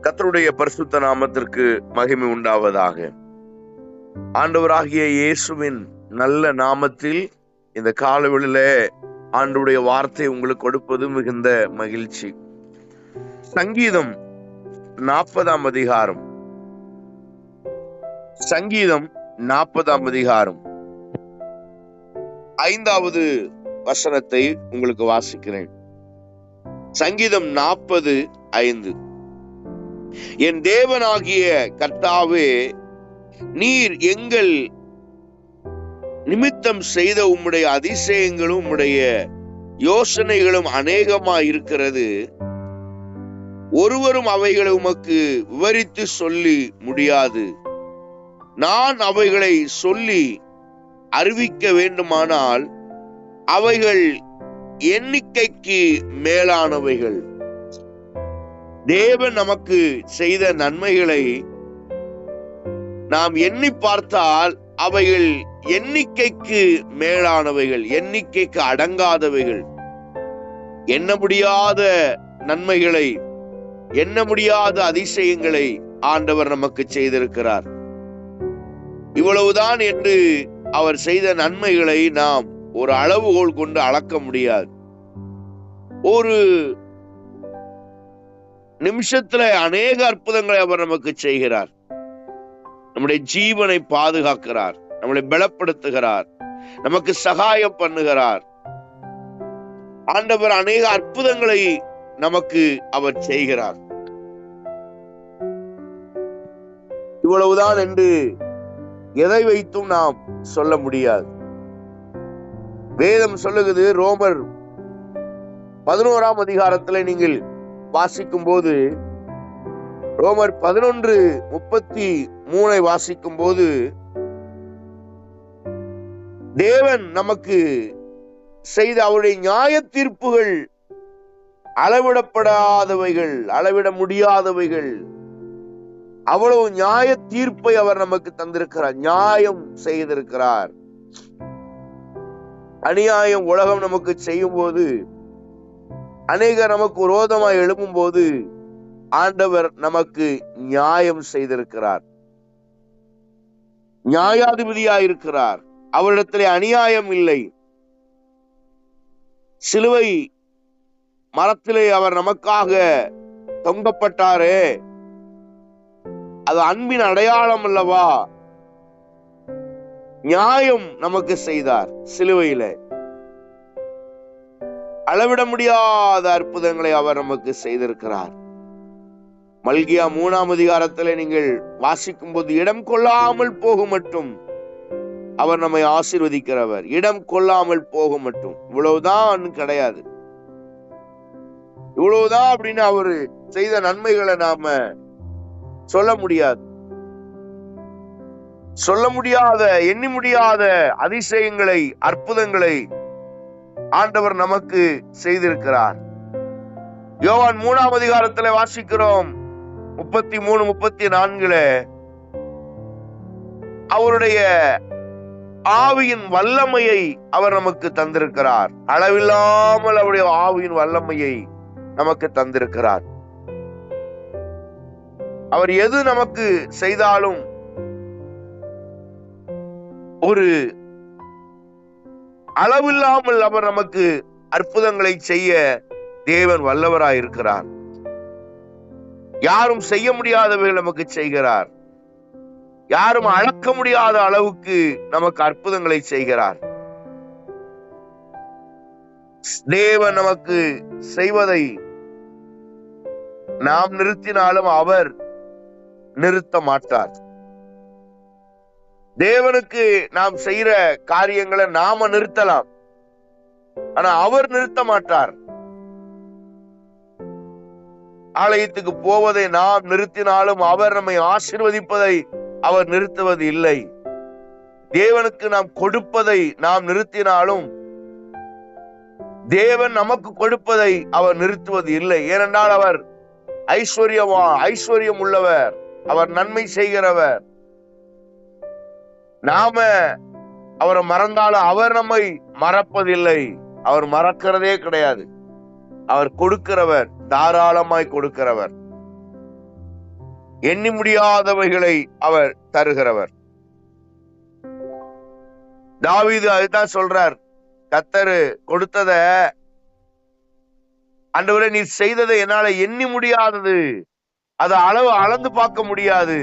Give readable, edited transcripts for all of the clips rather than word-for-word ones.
கர்த்தருடைய பரிசுத்த நாமத்திற்கு மகிமை உண்டாவதாக. ஆண்டவராகிய இயேசுவின் நல்ல நாமத்தில் இந்த காலவெளியில ஆண்டவருடைய வார்த்தை உங்களுக்கு கொடுப்பது மிகுந்த மகிழ்ச்சி. சங்கீதம் 40ஆம் அதிகாரம், சங்கீதம் 40ஆம் அதிகாரம் 5வது வசனத்தை உங்களுக்கு வாசிக்கிறேன். சங்கீதம் 40:5. என் தேவனாகிய கர்த்தாவே, நீர் எங்கள் நிமித்தம் செய்த உம்முடைய அதிசயங்களும் உம்முடைய யோசனைகளும் அநேகமாயிருக்கிறது. ஒருவரும் அவைகளை உமக்கு விவரித்து சொல்லி முடியாது. நான் அவைகளை சொல்லி அறிவிக்க வேண்டுமானால் அவைகள் எண்ணிக்கைக்கு மேலானவைகள். தேவன் நமக்கு செய்த நன்மைகளை நாம் எண்ணி பார்த்தால் அவைகள் எண்ணிக்கைக்கு மேலானவைகள், எண்ணிக்கைக்கு அடங்காதவைகள். எண்ண முடியாத நன்மைகளை, எண்ண முடியாத அதிசயங்களை ஆண்டவர் நமக்கு செய்திருக்கிறார். இவ்வளவுதான் என்று அவர் செய்த நன்மைகளை நாம் ஒரு அளவுகோல் கொண்டு அளக்க முடியாது. ஒரு நிமிஷத்துல அநேக அற்புதங்களை அவர் நமக்கு செய்கிறார். நம்முடைய ஜீவனை பாதுகாக்கிறார், நம்மளை பலப்படுத்துகிறார், நமக்கு சகாயம் பண்ணுகிறார். ஆண்டவர் அநேக அற்புதங்களை நமக்கு அவர் செய்கிறார். இவ்வளவுதான் என்று எதை வைத்தும் நாம் சொல்ல முடியாது. வேதம் சொல்லுகிறது, ரோமர் 11ஆம் அதிகாரத்தில் நீங்கள் வாசிக்கும் போது, ரோமர் 11:33 வாசிக்கும் போது, தேவன் நமக்கு செய்த அவருடைய நியாய தீர்ப்புகள் அளவிடப்படாதவைகள், அளவிட முடியாதவைகள். அவ்வளவு நியாய தீர்ப்பை அவர் நமக்கு தந்திருக்கிறார், நியாயம் செய்திருக்கிறார். அநியாயம் உலகம் நமக்கு செய்யும் போது, அநேகர் நமக்கு விரோதமாய் எழும்பும் போது, ஆண்டவர் நமக்கு நியாயம் செய்திருக்கிறார், நியாயாதிபதியாயிருக்கிறார். அவரிடத்திலே அநியாயம் இல்லை. சிலுவை மரத்திலே அவர் நமக்காக தொங்கப்பட்டாரே, அது அன்பின் அடையாளம் அல்லவா? நியாயம் நமக்கு செய்தார் சிலுவையில. அளவிட முடியாத அற்புதங்களை அவர் நமக்கு செய்திருக்கிறார். மல்கியா 3ஆம் அதிகாரத்திலே நீங்கள் வாசிக்கும் போது, இடம் கொள்ளாமல் போகும் மட்டும் அவர் நம்மை ஆசீர்வதிக்கிறவர். இடம் கொள்ளாமல் போகும் மட்டும். இவ்வளவுதான் கிடையாது. இவ்வளவுதான் அப்படின்னு அவரு செய்த நன்மைகளை நாம சொல்ல முடியாது. சொல்ல முடியாத, எண்ணி முடியாத அதிசயங்களை, அற்புதங்களை ஆண்டவர் நமக்கு செய்திருக்கிறார். யோவான் 3ஆம் அதிகாரத்தில் வாசிக்கிறோம் 33-34 அவருடைய ஆவியின் வல்லமையை அவர் நமக்கு தந்திருக்கிறார். அளவில்லாமல் அவருடைய ஆவியின் வல்லமையை நமக்கு தந்திருக்கிறார். அவர் எது நமக்கு செய்தாலும் ஒரு அளவில்லாமல் அவர் நமக்கு அற்புதங்களை செய்ய தேவன் வல்லவராயிருக்கிறார். யாரும் செய்ய முடியாதவைகள் நமக்கு செய்கிறார். யாரும் அளக்க முடியாத அளவுக்கு நமக்கு அற்புதங்களை செய்கிறார். தேவன் நமக்கு செய்வதை நாம் நிறுத்தினாலும் அவர் நிறுத்த மாட்டார். தேவனுக்கு நாம் செய்யற காரியங்களை நாம நிறுத்தலாம், ஆனா அவர் நிறுத்த மாட்டார். ஆலயத்துக்கு போவதை நாம் நிறுத்தினாலும் அவர் நம்மை ஆசீர்வதிப்பதை அவர் நிறுத்துவது இல்லை. தேவனுக்கு நாம் கொடுப்பதை நாம் நிறுத்தினாலும் தேவன் நமக்கு கொடுப்பதை அவர் நிறுத்துவது இல்லை. ஏனென்றால் அவர் ஐஸ்வர்யம் உள்ளவர், அவர் நன்மை செய்கிறவர். நாம அவரை மறந்தாலும் அவர் நம்மை மறப்பதில்லை. அவர் மறக்கிறதே கிடையாது. அவர் கொடுக்கிறவர், தாராளமாய் கொடுக்கிறவர். எண்ணி முடியாதவைகளை அவர் தருகிறவர். தாவீது அதுதான் சொல்றார், கர்த்தர் கொடுத்தத, ஆண்டவரே நீர் செய்ததை என்னால எண்ணி முடியாதது, அது அளந்து பார்க்க முடியாது.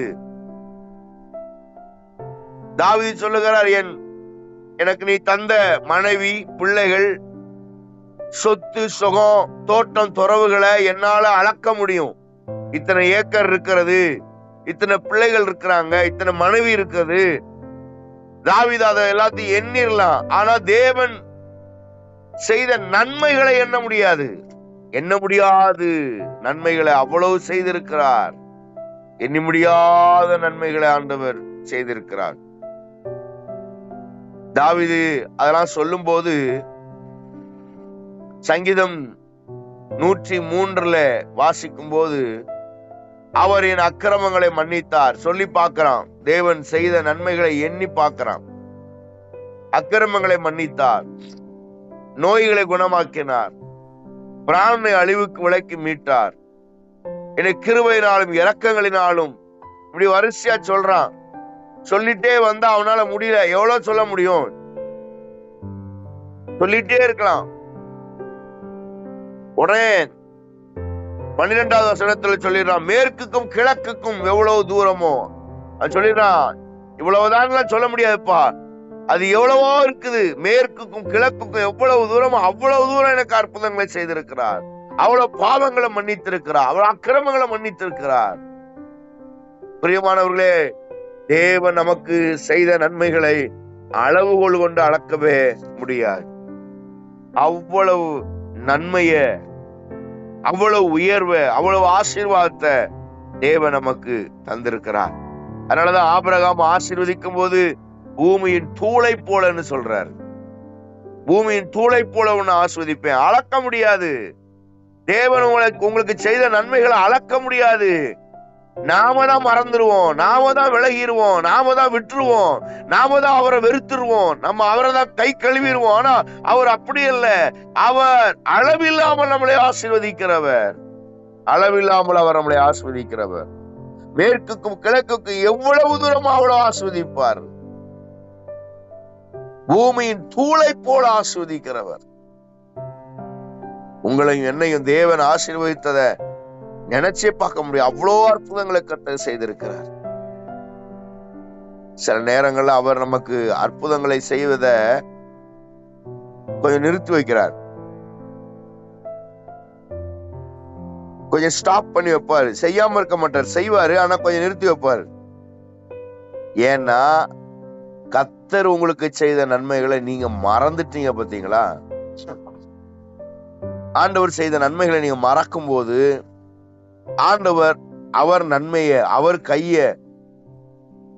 தாவீது சொல்லுகிறார், எனக்கு நீ தந்த மனைவி, பிள்ளைகள், சொத்து சுகம், தோட்டம் துறவுகளை என்னால அளக்க முடியும். இத்தனை ஏக்கர் இருக்கிறது, இத்தனை பிள்ளைகள் இருக்கிறாங்க, இத்தனை மனைவி இருக்கிறது. தாவீது அதை எல்லாத்தையும் எண்ணிரலாம். ஆனா தேவன் செய்த நன்மைகளை எண்ண முடியாது. நன்மைகளை அவ்வளவு செய்திருக்கிறார். எண்ணி முடியாத நன்மைகளை ஆண்டவர் செய்திருக்கிறார். தாவீது அதெல்லாம் சொல்லும் போது சங்கீதம் 103 வாசிக்கும் போது அவர் என் அக்கிரமங்களை மன்னித்தார் சொல்லி பார்க்கிறான். தேவன் செய்த நன்மைகளை எண்ணி பார்க்கிறான். அக்கிரமங்களை மன்னித்தார், நோய்களை குணமாக்கினார், பிராணனை அழிவுக்கு விலக்கி மீட்டார், என்னை கிருபையினாலும் இரக்கங்களினாலும், இப்படி வரிசையா சொல்றான். சொல்லிட்டே வந்தா அவனால முடியல. எவ்வளவு சொல்ல முடியும்? சொல்லிட்டே இருக்கலாம். உடனே 12வது வசனத்துல சொல்லிடுறான், மேற்குக்கும் கிழக்குக்கும் எவ்வளவு தூரமோ அது சொல்லிடுறான். இவ்வளவுதான் சொல்ல முடியாதுப்பா, அது எவ்வளவோ இருக்குது. மேற்குக்கும் கிழக்குக்கும் எவ்வளவு தூரமோ அவ்வளவு தூரம் எனக்கு அற்புதங்களை செய்திருக்கிறார். அவ்வளவு பாவங்களை மன்னித்திருக்கிறார், அவ்வளவு அக்கிரமங்களை மன்னித்திருக்கிறார். பிரியமானவர்களே, தேவன் நமக்கு செய்த நன்மைகளை அளவுகோல் கொண்டு அளக்கவே முடியாது. அவ்வளவு நன்மைய, அவ்வளவு உயர்வை, அவ்வளவு ஆசீர்வாதத்தை தேவன் நமக்கு தந்திருக்கிறார். அதனாலதான் ஆபிரகாம் ஆசீர்வதிக்கும் போது பூமியின் தூளை போலன்னு சொல்றாரு. பூமியின் தூளை போல ஒன்னு ஆஸ்வதிப்பேன். அளக்க முடியாது. தேவன் உங்களுக்கு செய்த நன்மைகளை அளக்க முடியாது. நாம தான் மறந்துடுவோம், நாம தான் விலகிடுவோம், நாம தான் விட்டுருவோம், நாம தான் அவரை வெறுத்துருவோம், நம்ம அவரை தான் கை கழுவிடுவோம். ஆனா அவர் அப்படி அல்ல. அவர் அளவில்லாமல் நம்மளை ஆசீர்வதிக்கிறவர். அளவில்லாமல் அவர் நம்மளை ஆசீர்வதிக்கிறவர். மேற்குக்கும் கிழக்குக்கும் எவ்வளவு தூரம் அவ்வளவு ஆஸ்வதிப்பார். பூமியின் தூளை போல ஆஸ்வதிக்கிறவர். உங்களையும் என்னையும் தேவன் ஆசீர்வதித்தத நினைச்சே பார்க்க முடியும். அவ்வளோ அற்புதங்களை கர்த்தர் செய்திருக்கிறார். சில நேரங்கள்ல அவர் நமக்கு அற்புதங்களை செய்வத கொஞ்சம் நிறுத்தி வைக்கிறார், கொஞ்சம் ஸ்டாப் பண்ணி வைப்பாரு. செய்யாம இருக்க மாட்டார், செய்வாரு. ஆனா கொஞ்சம் நிறுத்தி வைப்பாரு. ஏன்னா கர்த்தர் உங்களுக்கு செய்த நன்மைகளை நீங்க மறந்துட்டீங்க. பாத்தீங்களா? ஆண்டவர் செய்த நன்மைகளை நீங்க மறக்கும் போது ஆண்டவர் அவர் நன்மைய, அவர் கைய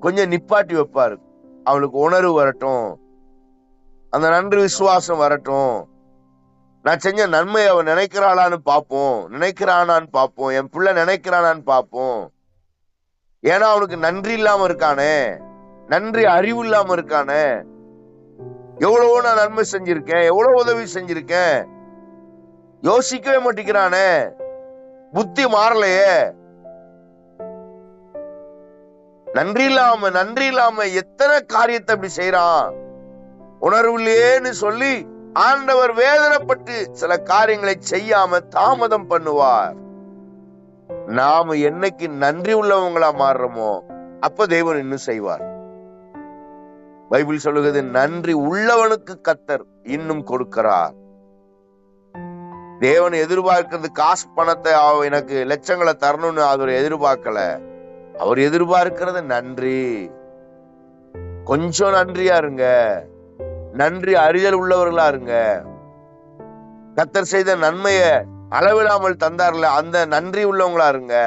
கொஞ்சம் நிப்பாட்டி வைப்பாரு. அவளுக்கு உணர்வு வரட்டும், அந்த நன்றி விசுவாசம் வரட்டும். நான் செஞ்ச நன்மை அவன் நினைக்கிறாளான்னு பார்ப்போம், நினைக்கிறானான்னு பார்ப்போம், என் பிள்ளை நினைக்கிறானான்னு பார்ப்போம். ஏன்னா அவனுக்கு நன்றி இல்லாம இருக்கானே, நன்றி அறிவு இல்லாம இருக்கானே. எவ்வளவோ நான் நன்மை செஞ்சிருக்கேன், எவ்வளவு உதவி செஞ்சிருக்கேன், யோசிக்கவே மாட்டேங்கிறானே, புத்தி மாறலையே. நன்றி இல்லாம எத்தனை காரியத்தை அப்படி செய்யறான், உணர்வு இல்லையேன்னு சொல்லி ஆண்டவர் வேதனைப்பட்டு சில காரியங்களை செய்யாம தாமதம் பண்ணுவார். நாம என்னைக்கு நன்றி உள்ளவங்களா மாறுறோமோ அப்ப தேவன் இன்னும் செய்வார். பைபிள் சொல்லுகிறது, நன்றி உள்ளவனுக்கு கர்த்தர் இன்னும் கொடுக்கிறார். தேவன் எதிர்பார்க்கிறது காசு பணத்தை, எனக்கு லட்சங்களை தரணும்னு அவர் எதிர்பார்க்கல. அவர் எதிர்பார்க்கிறது நன்றி. கொஞ்சம் நன்றியா இருங்க, நன்றி அறிதல் உள்ளவர்களா இருங்க. கர்த்தர் செய்த நன்மைய அளவிடாமல் தந்தார்ல, அந்த நன்றி உள்ளவங்களா இருங்க.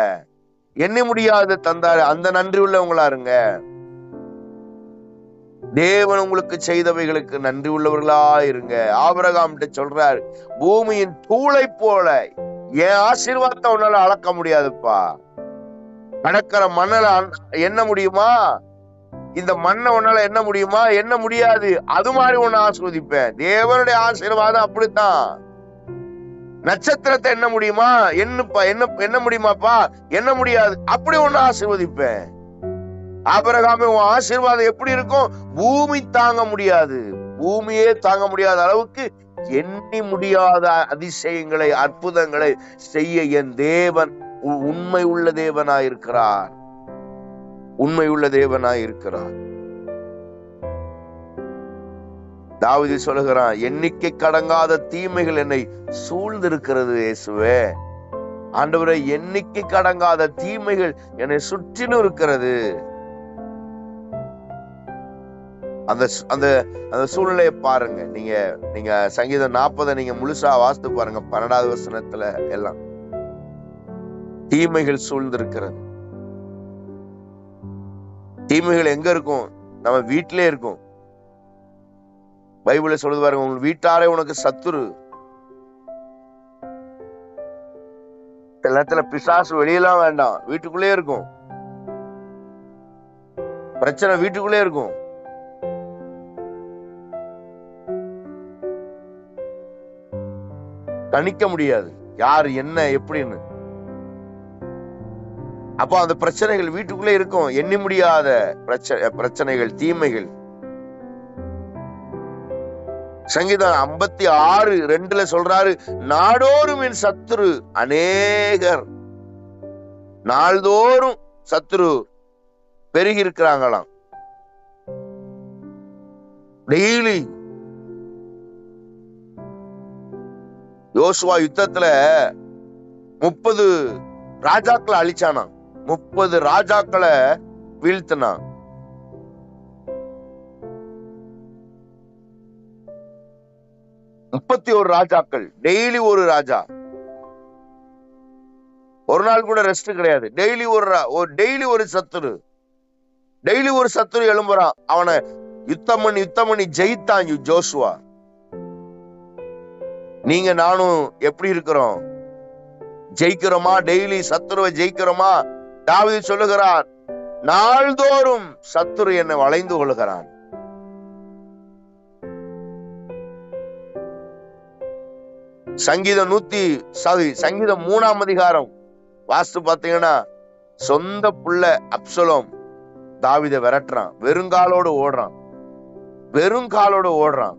எண்ணி முடியாத தந்தாரு, அந்த நன்றி உள்ளவங்களா இருங்க. தேவன் உங்களுக்கு செய்தவைகளுக்கு நன்றி உள்ளவர்களா இருங்க. ஆபிரகாம் சொல்றார், பூமியின் தூளை போல என் ஆசீர்வாதத்தை உன்னால அளக்க முடியாதுப்பா. கடற்கரை மண்ணல என்ன முடியுமா? இந்த மண்ணை உன்னால என்ன முடியுமா? என்ன முடியாது. அது மாதிரி உன்னை ஆஸ்வதிப்பேன். தேவனுடைய ஆசீர்வாதம் அப்படித்தான். நட்சத்திரத்தை எண்ண முடியுமா? என்ன முடியுமாப்பா? என்ன முடியாது. அப்படி ஒண்ணு ஆசீர்வதிப்பேன். ஆபிரகாமே, உன் ஆசீர்வாதம் எப்படி இருக்கும்? பூமி தாங்க முடியாது, பூமியே தாங்க முடியாத அளவுக்கு எண்ணி முடியாத அதிசயங்களை, அற்புதங்களை செய்ய என் தேவன் உண்மை உள்ள தேவனாயிருக்கிறார். உண்மை உள்ள தேவனாயிருக்கிறார். தாவீது சொல்லுகிறான், எண்ணிக்கை கடங்காத தீமைகள் என்னை சூழ்ந்திருக்கிறது இயேசுவே. ஆண்டவரே, எண்ணிக்கை கடங்காத தீமைகள் என்னை சுற்றிலும் இருக்கிறது. அந்த அந்த அந்த சூழ்நிலையை பாருங்க. நீங்க சங்கீதம் 40 நீங்க முழுசா வாசித்து பாருங்க. 12வது வசனத்துல எல்லாம் தீமைகள் சூழ்ந்திருக்கிறது. தீமைகள் எங்க இருக்கும்? நம்ம வீட்டிலே இருக்கும். பைபிள்ல சொல்லுது பாருங்க, உங்க வீட்டாரே உனக்கு சத்துரு. சில நேரத்துல பிசாசு வெளியெல்லாம் வேண்டாம், வீட்டுக்குள்ளே இருக்கும். பிரச்சனை வீட்டுக்குள்ளே இருக்கும். கணிக்க முடியாது யார் என்ன எப்படின்னு. அப்போ அந்த பிரச்சனைகள் வீட்டுக்குள்ளே இருக்கும். எண்ணி முடியாத பிரச்சனைகள், தீமைகள். சங்கீதம் 56:2 சொல்றாரு, நாடோறும் என் சத்துரு அநேகர். நாள்தோறும் சத்துரு பெருகி இருக்கிறாங்களாம். டெய்லி. யோசுவா யுத்தத்துல 30 ராஜாக்களை அழிச்சானா. 30 ராஜாக்களை வீழ்த்தினான். 31 ராஜாக்கள். டெய்லி ஒரு ராஜா. ஒரு நாள் கூட ரெஸ்ட் கிடையாது. டெய்லி ஒரு சத்துரு. டெய்லி ஒரு சத்துரு எழும்புறான். அவனை யுத்தம் பண்ணி ஜெயித்தான் ஜோசுவா. நீங்க நானும் எப்படி இருக்கிறோம்? ஜெயிக்கிறோமா? டெய்லி சத்துருவை ஜெயிக்கிறோமா? தாவீது சொல்லுகிறார், நாள்தோறும் சத்துரு என்னை வளைந்து கொள்கிறான். சங்கீதம் 3ஆம் அதிகாரம் வாஸ்து பாத்தீங்கன்னா, சொந்த புள்ள அப்சலோம் தாவீதை விரட்டுறான். வெறுங்காலோடு ஓடுறான்.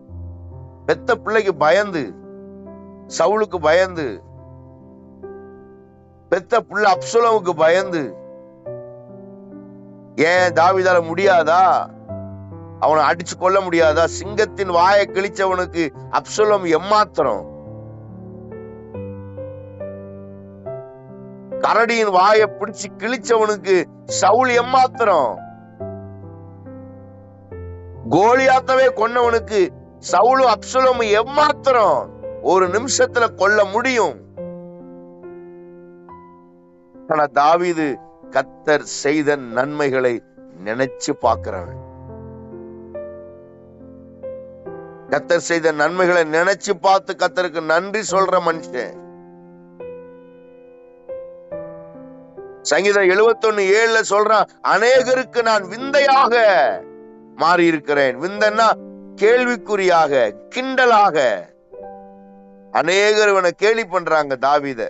பெத்த பிள்ளைக்கு பயந்து, சவுலுக்கு பயந்து, பெத்த புள்ள அப்சலோமுக்கு பயந்து. ஏன் தாவீதால முடியாதா? அவனை அடிச்சு கொள்ள முடியாதா? சிங்கத்தின் வாயை கிழிச்சவனுக்கு அப்சலோம் எம்மாத்திரம். கரடியின் வாயை பிடிச்சு கிழிச்சவனுக்கு சவுல் எம்மாத்திரம். கோலியாத்தவே கொன்னவனுக்கு சவுலும் அப்சலோமும் எம்மாத்திரம். ஒரு நிமிஷத்துல கொல்ல முடியும். ஆனா தாவீது கர்த்தர் செய்த நன்மைகளை நினைச்சு பார்க்கிறவன். கர்த்தர் செய்த நன்மைகளை நினைச்சு பார்த்து கர்த்தருக்கு நன்றி சொல்ற மனுஷன். சங்கீதம் 71:7 சொல்றான், அநேகருக்கு நான் விந்தையாக மாறி இருக்கிறேன். விந்தன்னா கேள்விக்குறியாக, கிண்டலாக. அநேகர் இவனை கேலி பண்றாங்க தாவீத.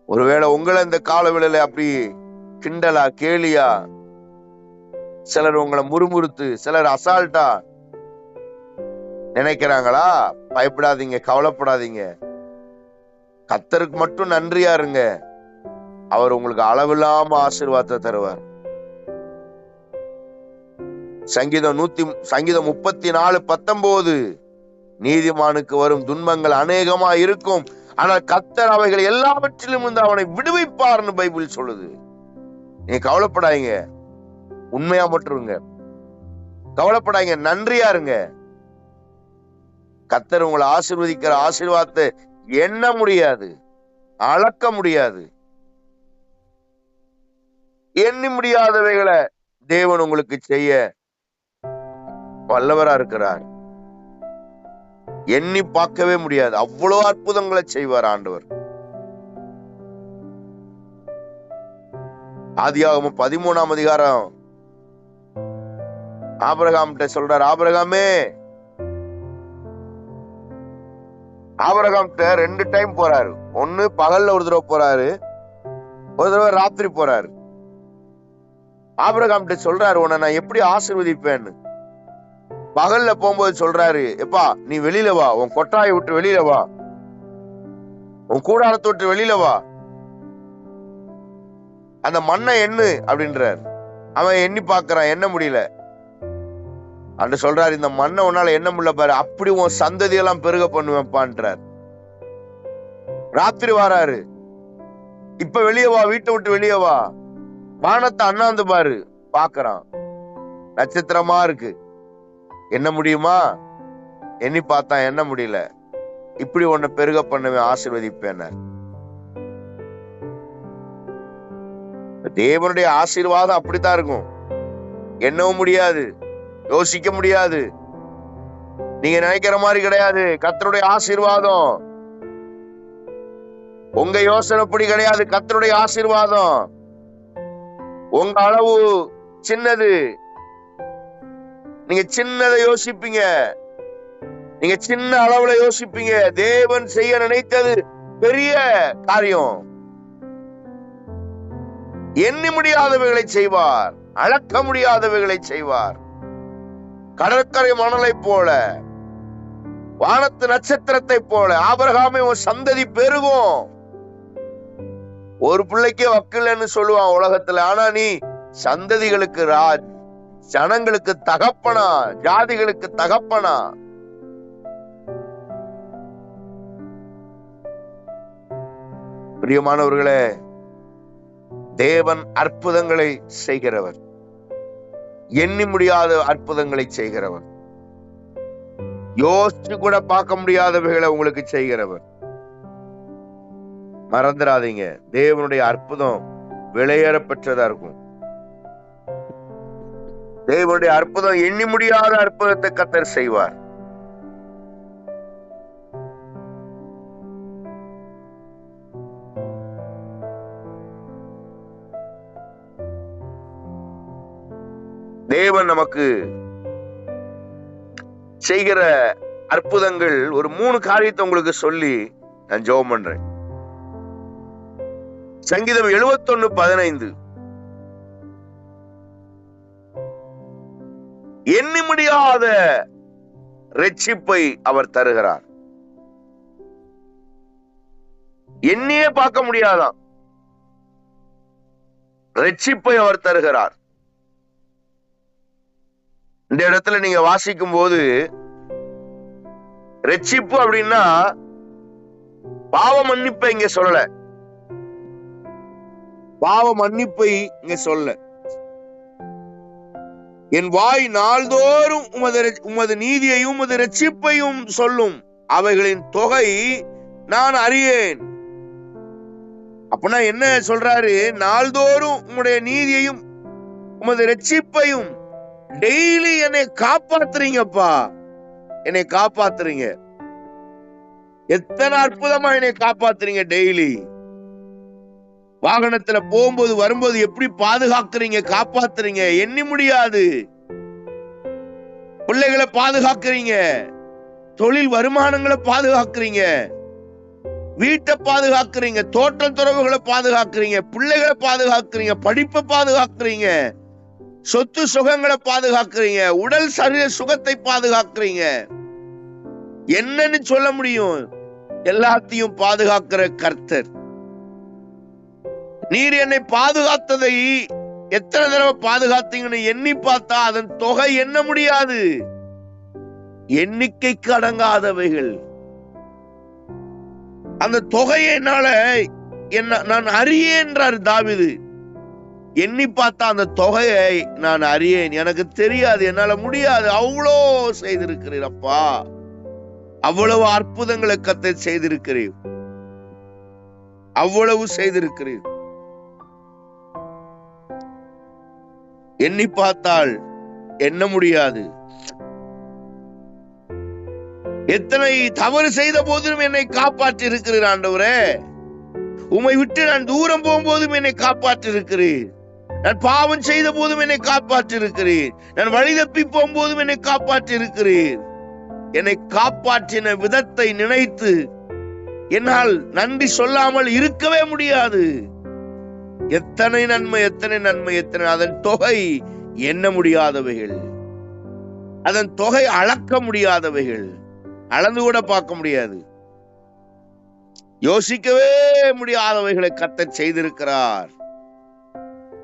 ஒருவேளை உங்களை இந்த காலவேளையில அப்படி கிண்டலா, கேலியா, சிலர் உங்களை முறுமுறுத்து, சிலர் அசால்ட்டா நினைக்கிறாங்களா? பயப்படாதீங்க, கவலைப்படாதீங்க. கர்த்தருக்கு மட்டும் நன்றியா இருங்க. அவர் உங்களுக்கு அளவில்லாம ஆசீர்வாதத்தை தருவார். சங்கீதம் 34:19 நீதிமானுக்கு வரும் துன்பங்கள் அநேகமா இருக்கும், ஆனால் கர்த்தர் அவைகள் எல்லாவற்றிலும் இருந்து அவனை விடுவிப்பார்னு பைபிள் சொல்லுது. நீங்க கவலைப்படாதீங்க, உண்மையா மட்டும் இருங்க. கவலைப்படாதீங்க, நன்றியா இருங்க. கர்த்தர் உங்களை ஆசீர்வதிக்கிற ஆசீர்வாதத்தை எண்ண முடியாது, அளக்க முடியாது. எண்ணி முடியாதவைகளை தேவன் உங்களுக்கு செய்ய வல்லவரா இருக்கிறார். எண்ணி பார்க்கவே முடியாது, அவ்வளவு அற்புதங்களை செய்வார் ஆண்டவர். ஆதியாகமம் 13ஆம் அதிகாரம் ஆபிரகாம் சொல்றார், ஆபிரகாமே ஆபிரகாம்கிட்ட 2 டைம் போறாரு. ஒண்ணு பகல்ல ஒரு தடவை போறாரு, ஒரு தடவை ராத்திரி போறாரு. ஆபிரகாம்கிட்ட சொல்றாரு, உன்னை நான் எப்படி ஆசீர்வதிப்பேன்னு. பகல்ல போகும்போது சொல்றாரு, எப்பா நீ வெளியில வா, உன் கொட்டாயை விட்டு வெளியில வா, உன் கூடாரத்தை விட்டு வெளியில வா, அந்த மண்ணை எண்ணு அப்படின்றார். அவன் எண்ணி பாக்குறான், எண்ண முடியல. அன்று சொல்றாரு, இந்த மண்ணை உன்னால எண்ண முடியல பாரு, அப்படி உன் சந்ததியெல்லாம் பெருக பண்ணுவேன்பான்றார். ராத்திரி வாராரு, இப்ப வெளியே வா, வீட்டை விட்டு வெளியே வா, வானத்தை அண்ணாந்து பாரு. பாக்குறான், நட்சத்திரமா இருக்கு, என்ன முடியுமா? எண்ணி பார்த்தா என்ன முடியல. இப்படி உன்னை பெருக பண்ணுவேன், ஆசீர்வதிப்பேன். தேவனுடைய ஆசீர்வாதம் அப்படித்தான் இருக்கும். எண்ணவும் முடியாது, யோசிக்க முடியாது, நீங்க நினைக்கிற மாதிரி கிடையாது. கர்த்தருடைய ஆசீர்வாதம் உங்க யோசனைப்படி கிடையாது. கர்த்தருடைய ஆசீர்வாதம் உங்க அளவு சின்னது. நீங்க சின்னதை யோசிப்பீங்க, நீங்க சின்ன அளவுல யோசிப்பீங்க. தேவன் செய்ய நினைத்தது பெரிய காரியம். எண்ணி முடியாதவைகளை செய்வார், அளக்க முடியாதவைகளை செய்வார். கடற்கரை மணலை போல, வானத்து நட்சத்திரத்தை போல ஆபிரகாமே உன் சந்ததி பெருகும். ஒரு பிள்ளைக்கே வக்கில்லைன்னு சொல்லுவான் உலகத்துல. ஆனா நீ சந்ததிகளுக்கு ராஜ், ஜனங்களுக்கு தகப்பனா, ஜாதிகளுக்கு தகப்பனா. பிரியமானவர்களே, தேவன் அற்புதங்களை செய்கிறவர், எண்ணி முடியாத அற்புதங்களை செய்கிறவர், யோசிச்சு கூட பார்க்க முடியாதவைகளை உங்களுக்கு செய்கிறவர். மறந்துடாதீங்க, தேவனுடைய அற்புதம் விலையேற பெற்றதா இருக்கும். தேவனுடைய அற்புதம் எண்ணி முடியாத அற்புதத்தை கர்த்தர் செய்வார். தேவன் நமக்கு செய்கிற அற்புதங்கள் ஒரு 3 காரியத்தை உங்களுக்கு சொல்லி நான் ஜெபம் பண்றேன். சங்கீதம் 71:15. எண்ணி முடியாத இரட்சிப்பை அவர் தருகிறார். எண்ணியே பார்க்க முடியாதான் இரட்சிப்பை அவர் தருகிறார். இந்த இடத்துல நீங்க வாசிக்கும் போது இரட்சிப்பு அப்படின்னா பாவ மன்னிப்பை இங்க சொல்லல, பாவ மன்னிப்பை இங்க சொல்ல. என் வாய் நாள்தோறும் உமது நீதியையும் உமது இரட்சிப்பையும் சொல்லும், அவைகளின் தொகை நான் அறியேன். அப்படின்னா என்ன சொல்றாரு? நாள்தோறும் உம்முடைய நீதியையும் உமது இரட்சிப்பையும் டெய்லி என்னை காப்பாத்துறீங்கப்பா, என்னை காப்பாத்துறீங்க. எத்தனை அற்புதமா என்னை காப்பாத்துறீங்க. டெய்லி வாகனத்துல போகும்போது வரும்போது எப்படி பாதுகாக்கிறீங்க, காப்பாத்துறீங்க, எண்ணி முடியாது. பிள்ளைகளை பாதுகாக்கிறீங்க, தொழில் வருமானங்களை பாதுகாக்கிறீங்க, வீட்டை பாதுகாக்கிறீங்க, தோட்டம் துறவுகளை பாதுகாக்கிறீங்க, பிள்ளைகளை பாதுகாக்கிறீங்க, படிப்பை பாதுகாக்கிறீங்க, சொத்து சுகங்களை பாதுகாக்கிறீங்க, உடல் சரீர சுகத்தை பாதுகாக்கிறீங்க. என்னன்னு சொல்ல முடியும்? எல்லாத்தையும் பாதுகாக்கிற கர்த்தர். நீர் என்னை பாதுகாத்ததை எத்தனை தடவை பாதுகாத்தீங்கன்னு எண்ணி பார்த்தா அதன் தொகை எண்ண முடியாது. எண்ணிக்கைக்கு அடங்காதவைகள். அந்த தொகையை என்னால நான் அறியேன்றார் தாவீது. எண்ணி பார்த்தா அந்த தொகையை நான் அறியேன், எனக்கு தெரியாது, என்னால முடியாது. அவ்வளோ செய்திருக்கிறீர் அப்பா, அவ்வளவு அற்புதங்களை கர்த்தர் செய்திருக்கிறீர், அவ்வளவு செய்திருக்கிறீர். எண்ணி பார்த்தால் எண்ண முடியாது. எத்தனை தவறு செய்த போதிலும் என்னை காப்பாற்றி இருக்கிறீர் ஆண்டவரே. உம்மை விட்டு நான் தூரம் போகும்போதும் என்னை காப்பாற்றி இருக்கிறீர். நான் பாவம் செய்த போதும் என்னை காப்பாற்றி இருக்கிறீர். நான் வழி தப்பி போகும்போதும் என்னை காப்பாற்றி இருக்கிறீர். என்னை காப்பாற்றின விதத்தை நினைத்து என்னால் நன்றி சொல்லாமல் இருக்கவே முடியாது. எத்தனை நன்மை, எத்தனை நன்மை, எத்தனை, அதன் தொகை எண்ண முடியாதவைகள், அதன் தொகை அளக்க முடியாதவைகள், அளந்து கூட பார்க்க முடியாது, யோசிக்கவே முடியாதவைகளை கர்த்தர் செய்திருக்கிறார்.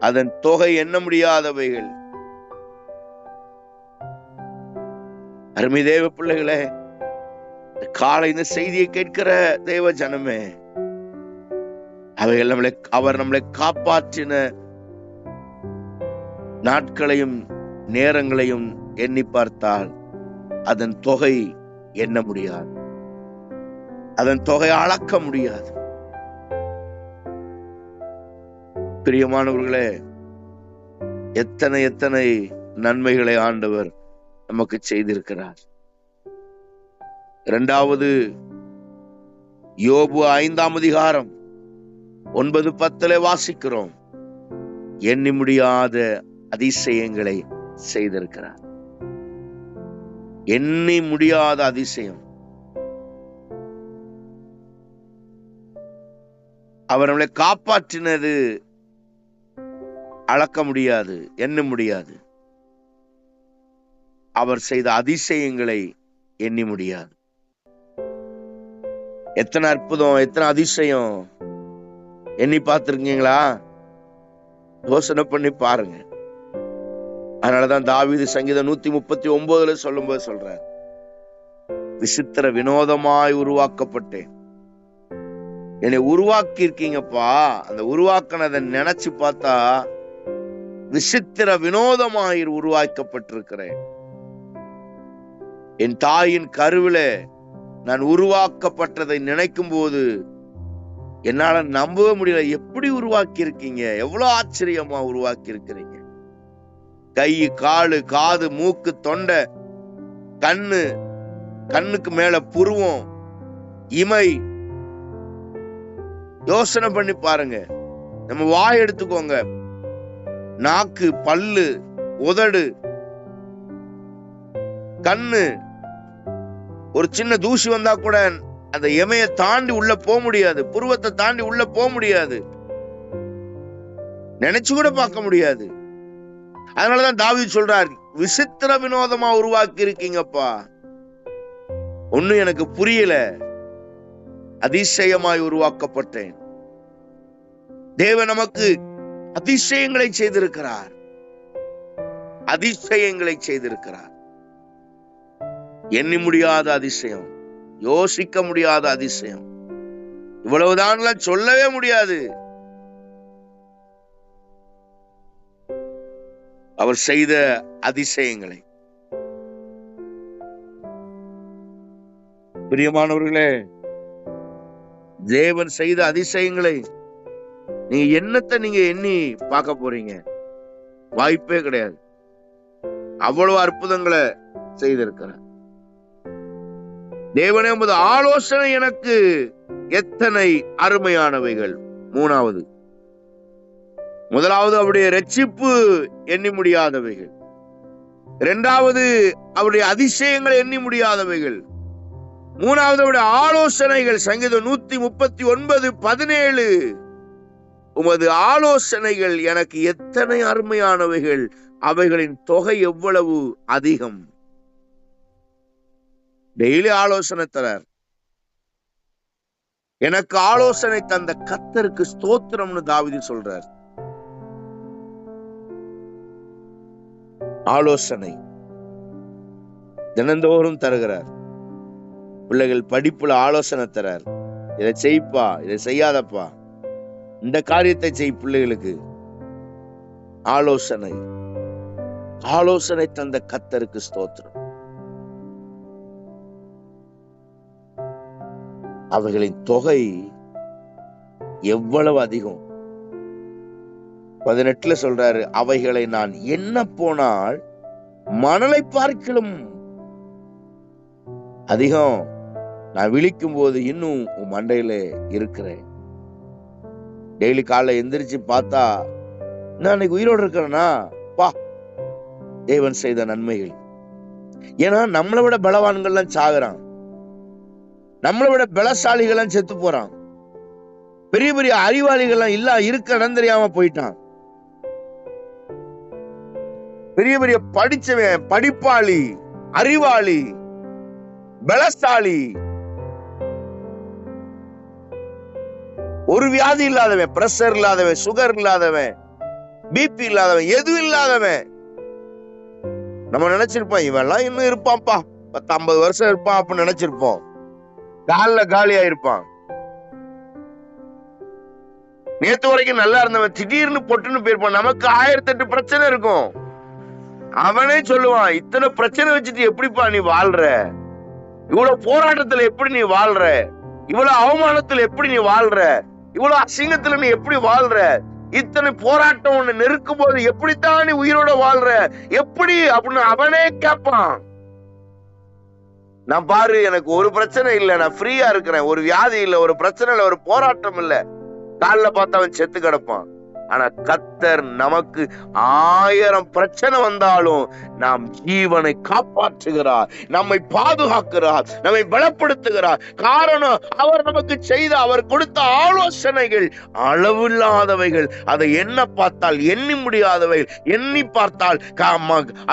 அதன் தொகை எண்ண முடியாதவைகள். அருமை தேவ பிள்ளைகளே, காலை இந்த செய்தியை கேட்கிற தேவ ஜனமே, அவைகள் அவர் நம்மளை காப்பாற்றின நாட்களையும் நேரங்களையும் எண்ணி பார்த்தால் அதன் தொகை எண்ண முடியாது, அதன் தொகை அளக்க முடியாது. பிரியமானவர்களே, எத்தனை எத்தனை நன்மைகளை ஆண்டவர் நமக்கு செய்திருக்கிறார். 2வது யோபு 5ஆம் அதிகாரம் 9-10 வாசிக்கிறோம். எண்ணி முடியாத அதிசயங்களை செய்திருக்கிறார். எண்ணி முடியாத அதிசயம். அவர் நம்மளை காப்பாற்றினது அளக்க முடியாது, எண்ண முடியாது. அவர் செய்த அதிசயங்களை எண்ணி முடியாது. எத்தனை அற்புதம், எத்தனை அதிசயம் எண்ணி பார்த்திருக்கீங்களா? யோசனை பண்ணி பாருங்க. அதனாலதான் தாவீது சங்கீதம் 139 சொல்லும்போது சொல்றார், விசித்திர வினோதமாய் உருவாக்கப்பட்டேன். என்னை உருவாக்கி இருக்கீங்கப்பா. அந்த உருவாக்கினதை நினைச்சு பார்த்தா விசித்திர வினோதமாய் உருவாக்கப்பட்டிருக்கிறேன். என் தாயின் கருவில நான் உருவாக்கப்பட்டதை நினைக்கும் போது என்னால நம்பவே முடியல. எப்படி உருவாக்கி இருக்கீங்க? எவ்வளவு ஆச்சரியமா உருவாக்கி இருக்கிறீங்க. கை, காலு, காது, மூக்கு, தொண்டை, கண்ணு, கண்ணுக்கு மேல புருவம், இமை. யோசனை பண்ணி பாருங்க. நம்ம வாய் எடுத்துக்கோங்க, நாக்கு, பல்லு, உதடு, கண்ணு. ஒரு சின்ன தூசி வந்தா கூட அந்த எமைய தாண்டி உள்ள போக முடியாது, புருவத்தை தாண்டி உள்ள போக முடியாது, நினைச்சு கூட பார்க்க முடியாது. அதனாலதான் தாவீது சொல்றார், விசித்திர வினோதமா உருவாக்கி இருக்கீங்கப்பா. ஒண்ணும் எனக்கு புரியல, அதிசயமாய் உருவாக்கப்பட்டேன். தேவன் நமக்கு அதிசயங்களை செய்திருக்கிறார், அதிசயங்களை செய்திருக்கிறார். எண்ணி முடியாத அதிசயம், யோசிக்க முடியாத அதிசயம். இவ்வளவுதான் சொல்லவே முடியாது. அவர் செய்த அதிசயங்களை. பிரியமானவர்களே, தேவன் செய்த அதிசயங்களை நீங்க என்னத்தை நீங்க எண்ணி பார்க்க போறீங்க? வாய்ப்பே கிடையாது. அவ்வளவு அற்புதங்களை செய்திருக்கிறார். தேவனே, உமது ஆலோசனை எனக்கு எத்தனை அருமையானவைகள். 3வது, முதலாவது அவருடைய ரட்சிப்பு எண்ணி முடியாதவைகள். 2வது அவருடைய அதிசயங்கள் எண்ணி முடியாதவைகள். 3வது அவருடைய ஆலோசனைகள். சங்கீதம் 139:17, உமது ஆலோசனைகள் எனக்கு எத்தனை அருமையானவைகள், அவைகளின் தொகை எவ்வளவு அதிகம். டெய்லி ஆலோசனை தரார். எனக்கு ஆலோசனை தந்த கர்த்தருக்கு ஸ்தோத்திரம்னு தாவீது சொல்றார். ஆலோசனை தினந்தோறும் தருகிறார். பிள்ளைகள் படிப்புல ஆலோசனை தரார். இதை செய்ப்பா, இதை செய்யாதப்பா, இந்த காரியத்தை செய். பிள்ளைகளுக்கு ஆலோசனை. ஆலோசனை தந்த கர்த்தருக்கு ஸ்தோத்திரம். அவைகளின் தொகை எவ்வளவு அதிகம். 18 சொல்றாரு, அவைகளை நான் எண்ண போனால் மணலை பார்க்கிலும் அதிகம். நான் விழிக்கும் போது இன்னும் உன் மண்டையில இருக்கிறேன். டெய்லி காலைல எந்திரிச்சு பார்த்தா நான் இன்னைக்கு உயிரோடு இருக்கிறேன்னா, பா, தேவன் செய்த நன்மைகள். ஏன்னா நம்மளை விட பலவான்கள்லாம் சாகுறான், நம்மளை விட பலசாலிகள்லாம் செத்து போறான், பெரிய பெரிய அறிவாளிகள்லாம் இல்ல இருக்க இடம் தெரியாம போயிட்டான். பெரிய பெரிய படிச்சவன், படிப்பாளி, அறிவாளி, பலசாலி, ஒரு வியாதி இல்லாதவன், பிரஷர் இல்லாதவன், சுகர் இல்லாதவன், பிபி இல்லாதவன், எதுவும் இல்லாதவன். நம்ம நினைச்சிருப்போம் இவெல்லாம் இன்னும் இருப்பான்ப்பா, 10-50 வருஷம் இருப்பான் அப்படின்னு நினைச்சிருப்போம். காலில காலியா இருப்பான். நேத்து வரைக்கும் நல்லா இருந்தவன் திடீர்னு பொட்டுன்னு போயிருப்பான். நமக்கு 1008 பிரச்சனை இருக்கும். அவனே சொல்லுவான், இத்தனை பிரச்சனை வச்சுட்டு எப்படிப்பா நீ வாழ்ற, இவ்வளவு போராட்டத்துல எப்படி நீ வாழ்ற, இவ்வளவு அவமானத்துல எப்படி நீ வாழ்ற, இவ்வளவு அசிங்கத்துல நீ எப்படி வாழ்ற, இத்தனை போராட்டம் ஒண்ணு நெருக்கும் போது எப்படித்தான் நீ உயிரோட வாழ்ற, எப்படி அப்படின்னு அவனே கேட்பான். நான் பாரு, எனக்கு ஒரு பிரச்சனை இல்ல, நான் ஃப்ரீயா இருக்கிறேன், ஒரு வியாதி இல்ல, ஒரு பிரச்சனை இல்ல, ஒரு போராட்டம் இல்ல. காலில பார்த்து அவன் செத்து கிடப்பான். ஆனா கர்த்தர் நமக்கு 1000 பிரச்சனை வந்தாலும் நாம் ஜீவனை காப்பாற்றுகிறார், நம்மை பாதுகாக்கிறார், நம்மை பலப்படுத்துகிறார். காரணம், அவர் நமக்கு செய்த, அவர் கொடுத்த ஆலோசனைகள் அளவில்லாதவைகள். அதை என்ன பார்த்தால் எண்ணி முடியாதவைகள். எண்ணி பார்த்தால்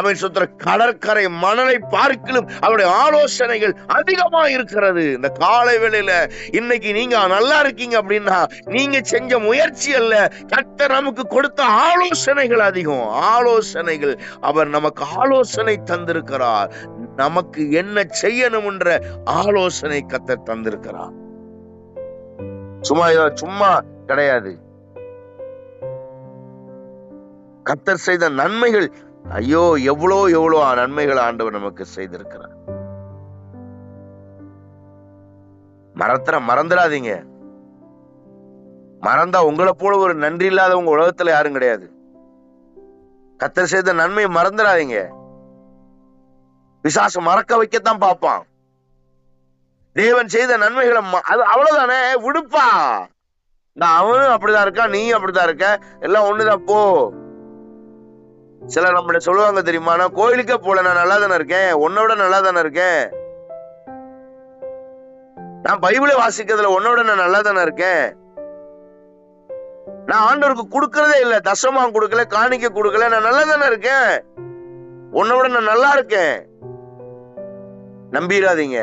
அவன் சொல்ற கடற்கரை மணலை பார்க்கிலும் அவருடைய ஆலோசனைகள் அதிகமா இருக்கிறது. இந்த காலை வேளையில இன்னைக்கு நீங்க நல்லா இருக்கீங்க அப்படின்னா நீங்க செஞ்ச முயற்சி அல்ல, கர்த்தர் நமக்கு கொடுத்த ஆலோசனைகள் அதிகம். ஆலோசனைகள், அவர் நமக்கு ஆலோசனை தந்திருக்கிறார். நமக்கு என்ன செய்யணும் என்ற ஆலோசனை கர்த்தர் தந்திருக்கிறார். சும்மா கிடையாது. கர்த்தர் செய்த நன்மைகள், ஐயோ எவ்வளோ நன்மைகள் ஆண்டவர் நமக்கு செய்திருக்கிறார். மறந்துடாதீங்க. மறந்தா உங்களை போல ஒரு நன்றி இல்லாதவங்க உலகத்துல யாரும் கிடையாது. கர்த்தர் செய்த நன்மை மறந்துடாதீங்க. பிசாசு மறக்க வைக்கத்தான் பார்ப்பான். தேவன் செய்த நன்மைகளை அது அவ்வளவுதானே, விடுப்பா. அவனும் அப்படிதான் இருக்கான், நீயும் அப்படிதான் இருக்க, எல்லாம் ஒண்ணுதான் போ. சிலர் நம்மள சொல்லுவாங்க தெரியுமா, நான் கோயிலுக்கே போல, நான் நல்லா தானே இருக்கேன், உன்னோட நல்லா தானே இருக்கேன், நான் பைபிளை வாசிக்கிறதுல உன்னோட நான் நல்லா தானே இருக்கேன், நான் ஆண்டவருக்கு கொடுக்கறதே இல்ல, தசமாம் கொடுக்கல, காணிக்க கொடுக்கல, நான் நல்லா தானே இருக்கேன், உன்னோட நான் நல்லா இருக்கேன். நம்பிடாதீங்க.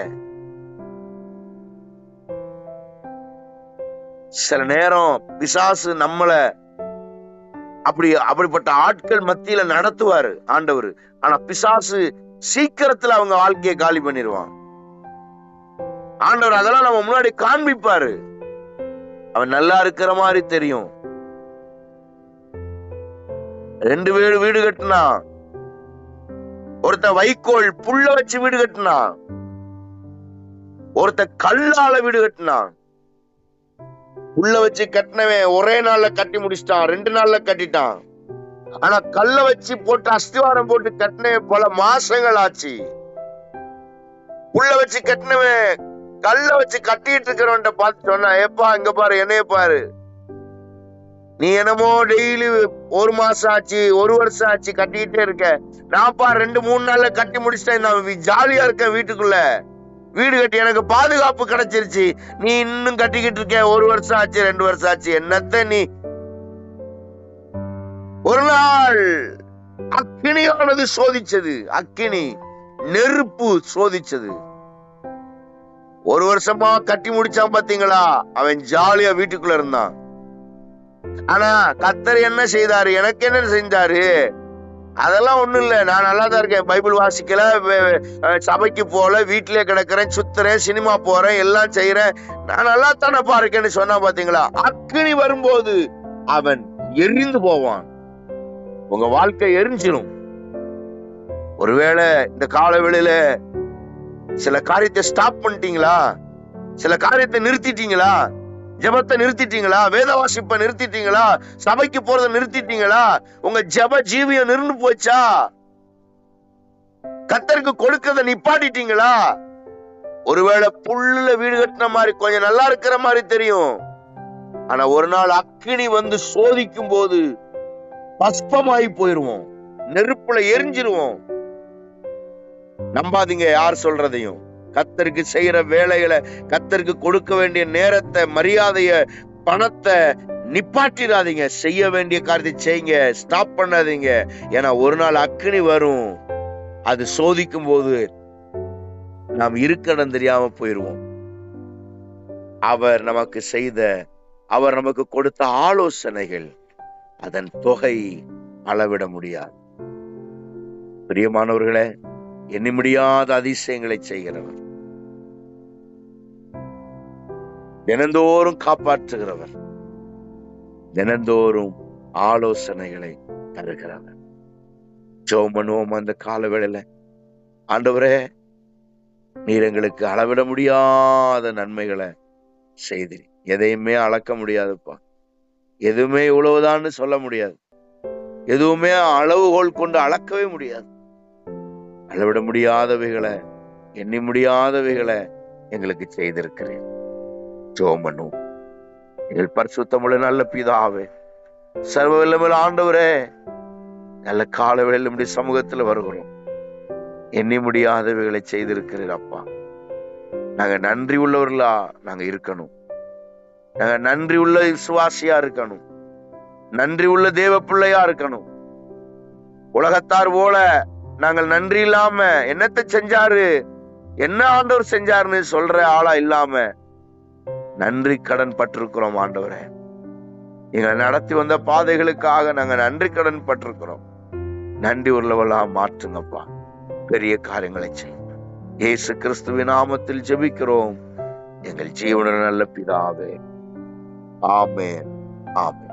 சில நேரம் பிசாசு நம்மள அப்படிப்பட்ட ஆட்கள் மத்தியில நடத்துவாரு ஆண்டவர். ஆனா பிசாசு சீக்கிரத்துல அவங்க வாழ்க்கையை காலி பண்ணிடுவான். ஆண்டவர் அதெல்லாம் நம்ம முன்னாடி காண்பிப்பாரு. அவன் நல்லா இருக்கிற மாதிரி தெரியும். 2 பேரு வீடு கட்டினா, ஒருத்த வைக்கோல் புல்ல வச்சு வீடு கட்டினா, ஒருத்த கல்லால வீடு கட்டினா. புல்ல வச்சு கட்டினவன் ஒரே நாள்ல கட்டி முடிச்சிட்டான், 2 நாள்ல கட்டிட்டான். ஆனா கல்ல வச்சு போட்டு அஸ்திவாரம் போட்டு கட்டினவன் பல மாசங்கள் ஆச்சு. புல்ல வச்சு கட்டினவன் கல்ல வச்சு கட்டிட்டு இருக்கிறவன்ட்ட பார்த்து சொன்னா, ஏப்பா இங்க பாரு, என்னைய பாரு, நீ என்னமோ டெய்லி 1 மாசம் ஆச்சு, 1 வருஷம் ஆச்சு கட்டிக்கிட்டே இருக்க, நான் பா 2-3 நாள்ல கட்டி முடிச்சிட்டேன், நான் ஜாலியா இருக்கேன், வீட்டுக்குள்ள வீடு கட்டி எனக்கு பாதுகாப்பு கிடைச்சிருச்சு, நீ இன்னும் கட்டிக்கிட்டு இருக்க, 1 வருஷம் ஆச்சு, 2 வருஷம் ஆச்சு, என்னத்த நீ. ஒரு நாள் அக்கினியானது சோதிச்சது, அக்கினி நெருப்பு சோதிச்சது. 1 வருஷமா கட்டி முடிச்சான் பாத்தீங்களா, அவன் ஜாலியா வீட்டுக்குள்ள இருந்தான். ஆனா கர்த்தர் என்ன செய்தாரு, எனக்கு என்ன செஞ்சாரு, அதெல்லாம் ஒண்ணும் இல்ல, நான் நல்லா தான் இருக்கேன், பைபிள் வாசிக்கல, சபைக்கு போல, வீட்டிலே கிடக்குறேன், சுத்துறேன், சினிமா போறேன், எல்லாம் செய்யறேன், நான் நல்லா தானப்பா இருக்கேன்னு சொன்னா பாத்தீங்களா, அக்கினி வரும்போது அவன் எரிந்து போவான். உங்க வாழ்க்கை எரிஞ்சிடும். ஒருவேளை இந்த கால வேளையில சில காரியத்தை ஸ்டாப் பண்ணிட்டீங்களா, சில காரியத்தை நிறுத்திட்டீங்களா, ஜெபத்தை நிறுத்திட்டீங்களா, வேத வாசிப்பை நிறுத்திட்டீங்களா, சபைக்கு போறதை நிறுத்திட்டீங்களா, உங்க ஜெப ஜீவியம் நின்று போச்சா, கர்த்தருக்கு கொடுக்கறத நிப்பாட்டிட்டீங்களா. ஒருவேளை புல்லுல வீடு கட்டின மாதிரி கொஞ்சம் நல்லா இருக்கிற மாதிரி தெரியும், ஆனா ஒரு நாள் அக்கினி வந்து சோதிக்கும் போது பஸ்பமாயி போயிருவோம், நெருப்புல எரிஞ்சிருவோம். நம்பாதீங்க யார் சொல்றதையும். கர்த்தருக்கு செய்யற வேலைகளை, கர்த்தருக்கு கொடுக்க வேண்டிய நேரத்தை, மரியாதைய, பணத்தை நிப்பாட்டிடாதீங்க. செய்ய வேண்டிய காரியத்தை செய்யுங்க, ஸ்டாப் பண்ணாதீங்க. ஏன்னா ஒரு நாள் அக்கினி வரும். அது சோதிக்கும் போது நாம் இருக்கடம் தெரியாம போயிருவோம். அவர் நமக்கு கொடுத்த ஆலோசனைகள், அதன் தொகை அளவிட முடியாது. பிரியமானவர்களே, எண்ணி முடியாத அதிசயங்களை செய்கிறவர், தினந்தோறும் காப்பாற்றுகிறவர், தினந்தோறும் ஆலோசனைகளை தருகிறவர். ஜெபம் பண்ணுவோம். அந்த காலவேளையில, ஆண்டவரே, நீர் எங்களுக்கு அளவிட முடியாத நன்மைகளை செய்தீர். எதையுமே அளக்க முடியாதுப்பா. எதுவுமே இவ்வளவுதான்னு சொல்ல முடியாது. எதுவுமே அளவுகோல் கொண்டு அளக்கவே முடியாது. அளவிட முடியாதவைகளை, எண்ணி முடியாதவைகளை எங்களுக்கு செய்திருக்கிறேன். ஜெபம் பண்ணுவோம். எங்கள் பரிசுத்தமுள்ள நல்ல பிதாவே, சர்வ வல்லமையுள்ள ஆண்டவரே, நல்ல காலவேளையில் நம்முடைய சமூகத்துல வருகிறோம். எண்ணி முடியாதவைகளை செய்திருக்கிறீர் அப்பா. நாங்க நன்றி உள்ளவர்களா நாங்க இருக்கணும். நாங்க நன்றி உள்ள விசுவாசியா இருக்கணும். நன்றி உள்ள தேவ பிள்ளையா இருக்கணும். உலகத்தார் போல நாங்கள் நன்றி இல்லாம என்னத்தை செஞ்சாரு, என்ன ஆண்டவர் செஞ்சாருன்னு சொல்ற ஆளா இல்லாம நன்றி கடன் பட்டிருக்கிறோம். ஆண்டவரே, எங்களை நடத்தி வந்த பாதைகளுக்காக நாங்க நன்றி கடன் பட்டிருக்கிறோம். நன்றி உள்ளவளா மாற்றுங்கப்பா. பெரிய காரியங்களை செய்யுங்க. இயேசு கிறிஸ்துவின் நாமத்தில் ஜெபிக்கிறோம் எங்கள் ஜீவனுள்ள நல்ல பிதாவே. ஆமென், ஆமென்.